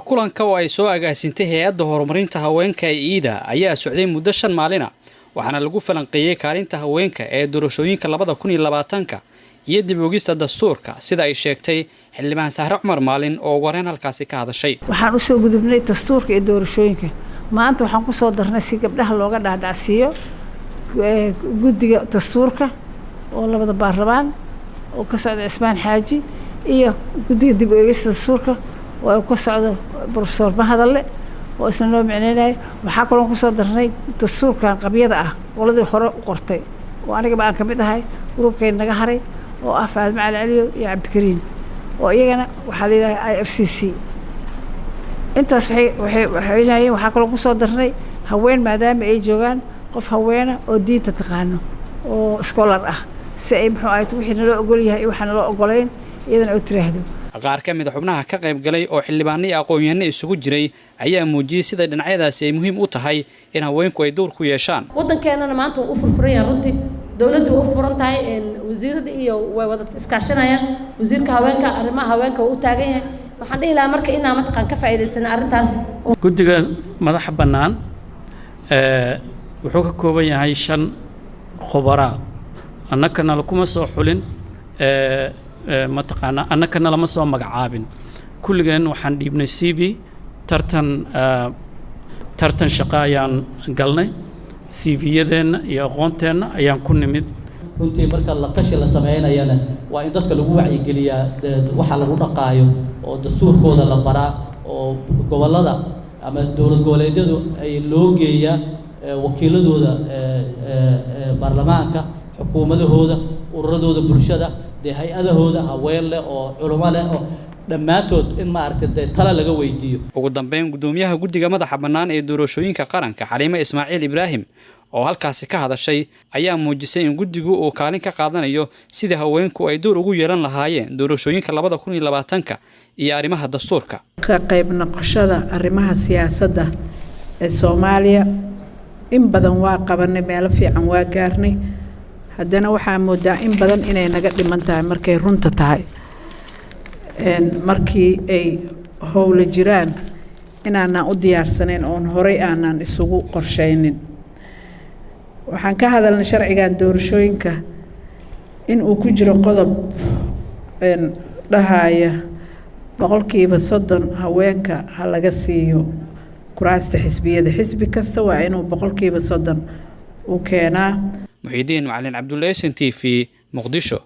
kulanka oo ay soo agaasintay hay'adda horumarinta haweenka ee IIDA ayaa socday muddo 5 maalin ah waxaana lagu falanqeeyay kaalinta haweenka ee doorashooyinka 2020 iyo dib u eegista dastuurka sida ay sheegtay xildhibaan Sahra Cumar Maalin oo wareen halkaasi ka hadashay. waxaan u soo gudubnay dastuurka iyo doorashooyinka maanta waxaan ku soo darnay si gabdhaha looga dhaadhacsiyo guddiga dastuurka oo labada baarlamaan oo ka socda Ismaan Xaaji iyo guddiga dib u eegista dastuurka oo ka socda Professor Mahadalle oo isna loo micneenay waxa kale oo ku soo darnay dastuurkan qabyada ah qoladii hore u qortay oo aniga baan ka mid ahay gruubkeen naga haray oo ah Faad Macali Caliyo iyo Cabdikariin oo iyagana waxa la yiraahdaa IFCC intaas waxa kale oo ku soo darnay haween maadaama ay joogaan qof haweena oo diinta taqaano oo scholar ah si ay muxuu ahayd wixii nala ogol yahay waxaan la ogolayn iyadana oo tiraahdo qaar ka mid xubnaha ka qayb galay oo xildhibaanada aqoon-yahanada isugu jiray ayaa muujiyay sida dhinacyadaasi ay muhiim u tahay in haweenku ay door ku yeeshaan wadankeena maanta uu furfuran yahay runtii dawladdu u furan tahay wasiirada iyo way wada iskaashanayaan wasiirka haweenka arrimaha haweenka uu taagan yahay waxaan dhihi lahaa marka inaan mataqaan ka faa'iideysano arrintaas guddiga madaxa bannaan wuxuu ka kooban yahay 5 khubara annagana kuma soo xulin mataqaana annagana lama soo magacaabin kulligeen waxaan dhiibnay CV tartan shaqo ayaan galnay CV-yadeena iyo aqoonteena ayaan ku nimid runtii marka la tashi la sameynayana waa in dadka lagu wacyigeliyaa waxa lagu dhaqaayo oo dastuurkooda la baraa oo gobolada ama dawlad goboleedyadu ay loo geeyaa wakiiladooda baarlamaanka xukuumadahooda ururadooda bulshada hay'adahooda haween leh oo culimo leh oo dhammaantood in ma aragtay tala laga weydiiyo. ugu dambeyn gudoomiyaha guddiga madaxa bannaan ee doorashooyinka qaranka Xariimo Ismaaciil Ibraahim oo halkaasi ka hadashay ayaa muujisay in guddigu uu kaalin ka qaadanayo sidii haweenku ay door ugu yeelan lahaayeen doorashooyinka 2020 iyo arrimaha dastuurka. ka qayb noqoshada arrimaha siyaasadda ee Soomaaliya in badan waa qabanay meel fiican waa gaarnay haddana waxaa moodaa in badan inay naga dhiman tahay markay runta tahay markii ay howlo jiraan inaanaan u diyaarsanayn oon horey aanaan isugu qorshaynin waxaan ka hadalnay sharcigan doorashooyinka in uu ku jiro qodob dhahaya 30% haweenka ha laga siiyo kuraasta xisbiyada xisbi kasta waa inuu 30% u keenaa محيدين معلن عبد الله SNTV مقدشو.